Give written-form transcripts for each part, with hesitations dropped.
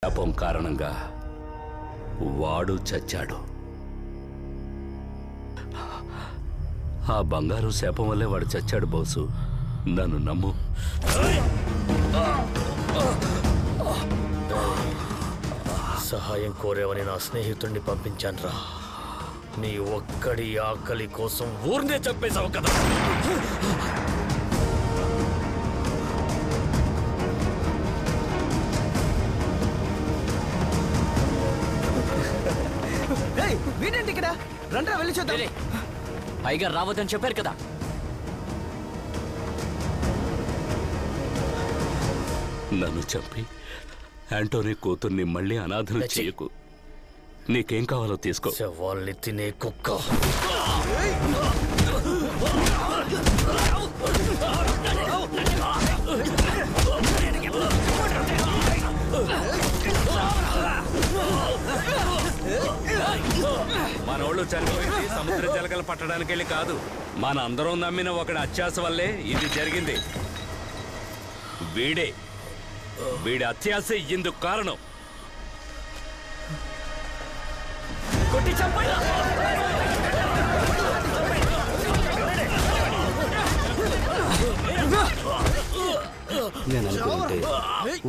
శాపం కారణంగా వాడు చచ్చాడు. ఆ బంగారు శాపం వల్లే వాడు చచ్చాడు బోసు. నన్ను నమ్ము. సహాయం కోరేవని నా స్నేహితుడిని పంపించాను రా. నీ ఒక్కడి ఆకలి కోసం ఊరినే చంపేశావు కదా. వీడేంటి ఇక్కడ? రండ్రా వెళ్ళి చూద్దాం. పైగా రావద్దని చెప్పారు కదా. నన్ను చంపి యాంటోనీ కూతుర్ని మళ్ళీ అనాథను చేయకు. నీకేం కావాలో తీసుకో. శవాల్ని తినే కుక్క. మనోళ్ళు చనిపోయింది సముద్ర జలకలు పట్టడానికి వెళ్ళి కాదు. మన అందరం నమ్మిన ఒకటి అత్యాస వల్లే ఇది జరిగింది. వీడి అత్యాస ఇందుకు కారణం. కొట్టి చంపండి. నేను అనుకుంటే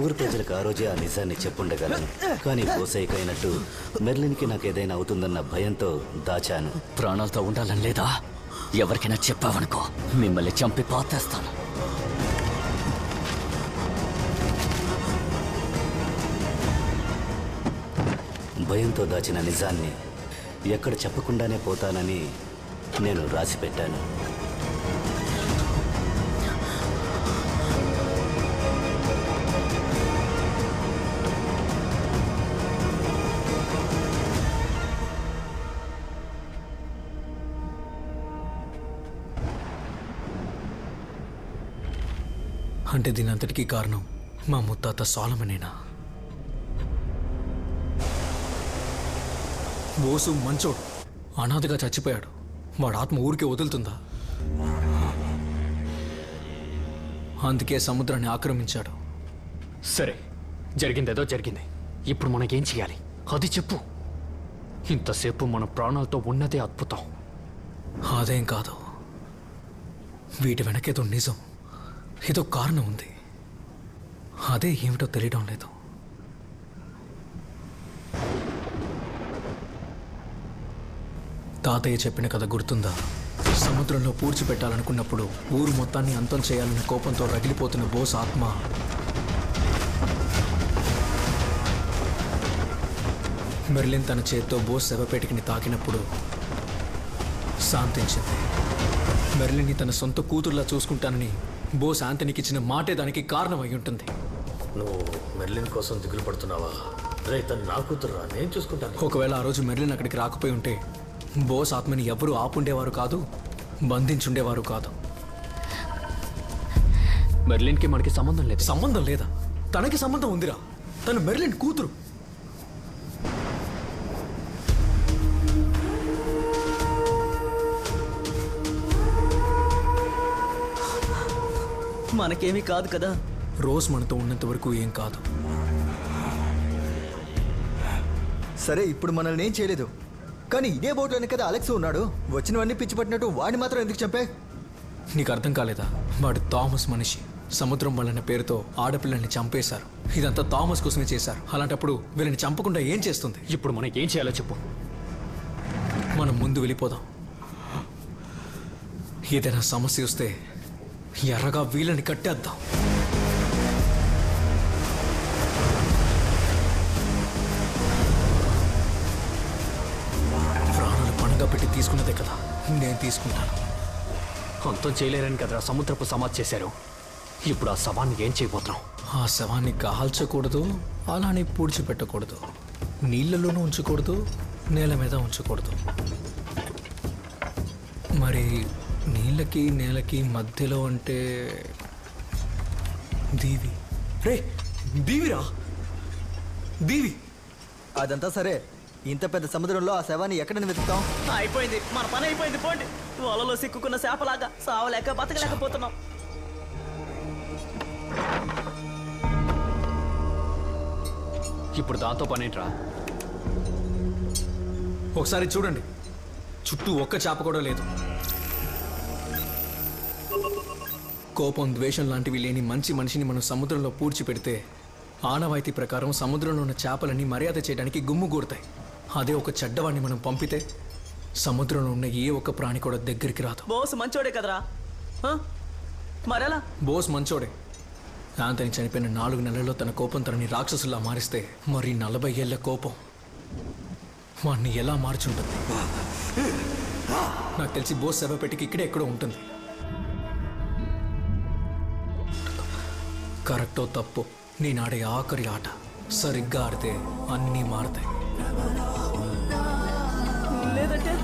ఊరు ప్రజలకు ఆ రోజే ఆ నిజాన్ని చెప్పుండగలను. కానీ పోసైకైనట్టు మెర్లిన్కి నాకేదైనా అవుతుందన్న భయంతో దాచాను. ప్రాణాలతో ఉండాలని లేదా? ఎవరికైనా చెప్పావనుకో మిమ్మల్ని చంపి పాతేస్తాను. భయంతో దాచిన నిజాన్ని ఎక్కడ చెప్పకుండానే పోతానని నేను రాసిపెట్టాను. అంటే దీని అంతటికీ కారణం మా ముత్తాత సోలమనేనా? బోసు మంచోడు, అనాథగా చచ్చిపోయాడు. వాడు ఆత్మ ఊరికే వదులుతుందా? అందుకే సముద్రాన్ని ఆక్రమించాడు. సరే, జరిగిందేదో జరిగింది. ఇప్పుడు మనకేం చేయాలి అది చెప్పు. ఇంతసేపు మన ప్రాణాలతో ఉన్నదే అద్భుతం. అదేం కాదు, వీటి వెనకేదో నిజం, ఏదో కారణం ఉంది. అదే ఏమిటో తెలియడం లేదు. తాతయ్య చెప్పిన కథ గుర్తుందా? సముద్రంలో పూడ్చిపెట్టాలనుకున్నప్పుడు ఊరు మొత్తాన్ని అంతం చేయాలనే కోపంతో రగిలిపోతున్న బోస్ ఆత్మ మెర్లిన్ తన చేత్తో బోస్ శవపేటికని తాకినప్పుడు శాంతించింది. మెర్లిన్ని తన సొంత కూతుర్లా చూసుకుంటానని బోస్ ఆంథనీకి ఇచ్చిన మాటే దానికి కారణం అయి ఉంటుంది. నువ్వు మెర్లిన్ కోసం దిగులు పడుతున్నావా? రే, తను నా కూతురురా, నేను చూసుకుంటాను. ఒకవేళ ఆ రోజు మెర్లిన్ అక్కడికి రాకపోయి ఉంటే బోస్ ఆత్మని ఎవరూ ఆపుండేవారు కాదు, బంధించుండేవారు కాదు. మెర్లిన్కి మనకి సంబంధం లేదు. సంబంధం లేదా? తనకి సంబంధం ఉందిరా. తను మెర్లిన్ కూతురు. మనకేమీ కాదు కదా. రోజ్ మనతో ఉన్నంత వరకు ఏం కాదు. సరే, ఇప్పుడు మనల్ని ఏం చేయలేదు. కానీ ఇదే బోట్లోనే కదా అలెక్స్ ఉన్నాడు. వచ్చినవన్నీ పిచ్చి పట్టినట్టు వాడిని మాత్రం ఎందుకు చంపే? నీకు అర్థం కాలేదా? వాడు థామస్ మనిషి. సముద్రం వల్లన్న పేరుతో ఆడపిల్లల్ని చంపేశారు. ఇదంతా థామస్ కోసమే చేశారు. అలాంటప్పుడు వీళ్ళని చంపకుండా ఏం చేస్తుంది? ఇప్పుడు మనకి ఏం చేయాలో చెప్పు. మనం ముందు వెళ్ళిపోదాం. ఏదైనా సమస్య వస్తే ఎర్రగా వీళ్ళని కట్టేద్దాం. ప్రాణాలు పణంగా పెట్టి తీసుకున్నదే కదా, నేను తీసుకుంటాను. అంతం చేయలేరని కదరా సముద్రపు సమాధి చేశారు. ఇప్పుడు ఆ శవాన్ని ఏం చేయబోతున్నాం? ఆ శవాన్ని కాల్చకూడదు, అలానే పూడ్చిపెట్టకూడదు, నీళ్ళలోనూ ఉంచకూడదు, నేల మీద ఉంచకూడదు. మరి నీళ్ళకి నేలకి మధ్యలో అంటే దీవి. రే, దీవిరా, దీవి. అదంతా సరే, ఇంత పెద్ద సముద్రంలో ఆ శవాన్ని ఎక్కడ వెతుకుతాం? అయిపోయింది, మన పని అయిపోయింది. పోండి. వలలో సిక్కుకున్న చేపలాగా సావలేక బతకలేకపోతున్నాం. ఇప్పుడు దాంతో పనేంట్రా? ఒకసారి చూడండి, చుట్టూ ఒక్క చేప కూడా లేదు. కోపం, ద్వేషం లాంటివి లేని మంచి మనిషిని మనం సముద్రంలో పూడ్చిపెడితే ఆనవాయితీ ప్రకారం సముద్రంలో ఉన్న చేపలన్నీ మర్యాద చేయడానికి గుమ్ముగూడతాయి. అదే ఒక చెడ్డవాడిని మనం పంపితే సముద్రంలో ఉన్న ఏ ఒక్క ప్రాణి కూడా దగ్గరికి రాదు. బోస్ మంచోడే కదరా, మరెలా? బోస్ మంచోడే. యాంతని చనిపోయిన 4 నెలల్లో తన కోపం తనని రాక్షసులా మారిస్తే మరి 40 ఏళ్ల కోపం వాడిని ఎలా మార్చుంటుంది? నాకు తెలిసి బోస్ శవపెట్టికి ఇక్కడే ఎక్కడో ఉంటుంది. కరెక్టో తప్పు నేను ఆడే ఆఖరి ఆట. సరిగ్గా ఆడితే అన్నీ మారుతాయి. లేదంటే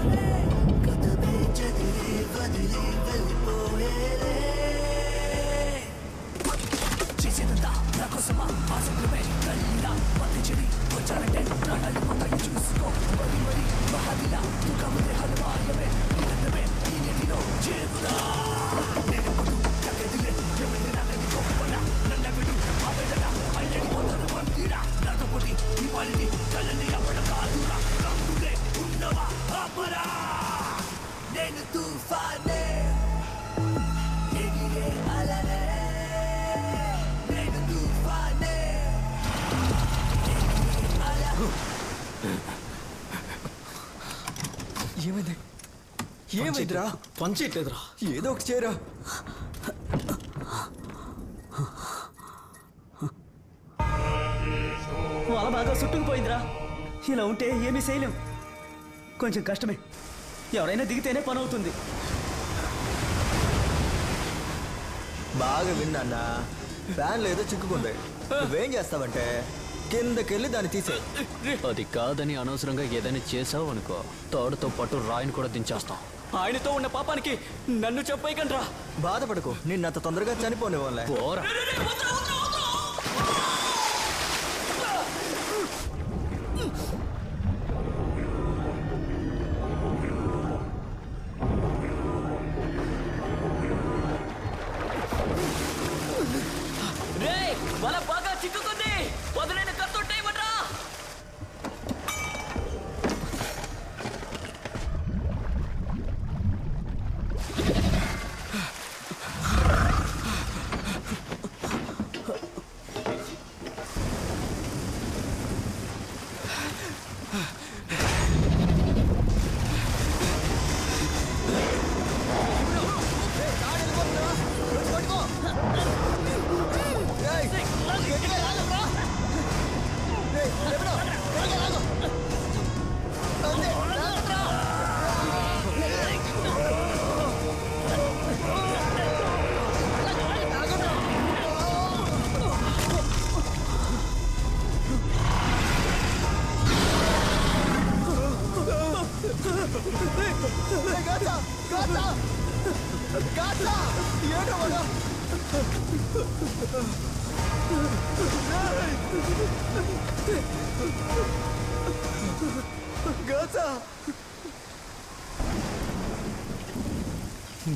ఏమైంది? ఏమైందిరా? పంచేయట్లేదురా. ఏదో ఒక చేయరా. వల బాగా చుట్టుకుపోయిందిరా. ఇలా ఉంటే ఏమీ చేయలేం. కొంచెం కష్టమే. ఎవరైనా దిగితేనే పని అవుతుంది. బాగా విన్నా, ఫ్యాన్లో ఏదో చిక్కుకుంది. నువ్వేం చేస్తావంటే కిందకెళ్ళి దాన్ని తీసే. అది కాదని అనవసరంగా ఏదైనా చేసావు అనుకో, తాడుతో పాటు రాయిని కూడా దించేస్తాం. ఆయనతో ఉన్న పాపానికి నన్ను చెప్పేయకండ్రా. బాధపడకు, నిన్నంత తొందరగా చనిపోనివ్వలే. పోరా. వల బాగా చిక్కుకుంది. వదిలేని కత్తుంటేయమట్రా.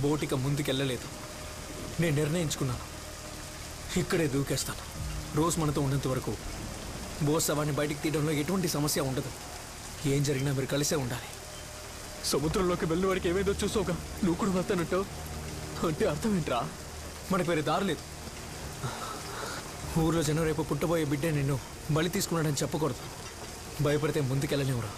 బోటిక ముందుకెళ్ళలేదు. నేను నిర్ణయించుకున్నాను, ఇక్కడే దూకేస్తాను. రోజు మనతో ఉన్నంత వరకు బోస్ శవాన్ని బయటికి తీయడంలో ఎటువంటి సమస్య ఉండదు. ఏం జరిగినా మీరు కలిసే ఉండాలి. సముద్రంలోకి వెళ్ళిన వాడికి ఏమైందో చూసావుగా, నువ్వు కూడా వెళ్తానంటావు అంటే అర్థం ఏంట్రా? మనకు వేరే దారి లేదు. ఊర్లో జనం రేపు పుట్టబోయే బిడ్డే నిన్ను బలి తీసుకున్నాడని చెప్పకూడదు. భయపడితే ముందుకెళ్ళనివ్వరు.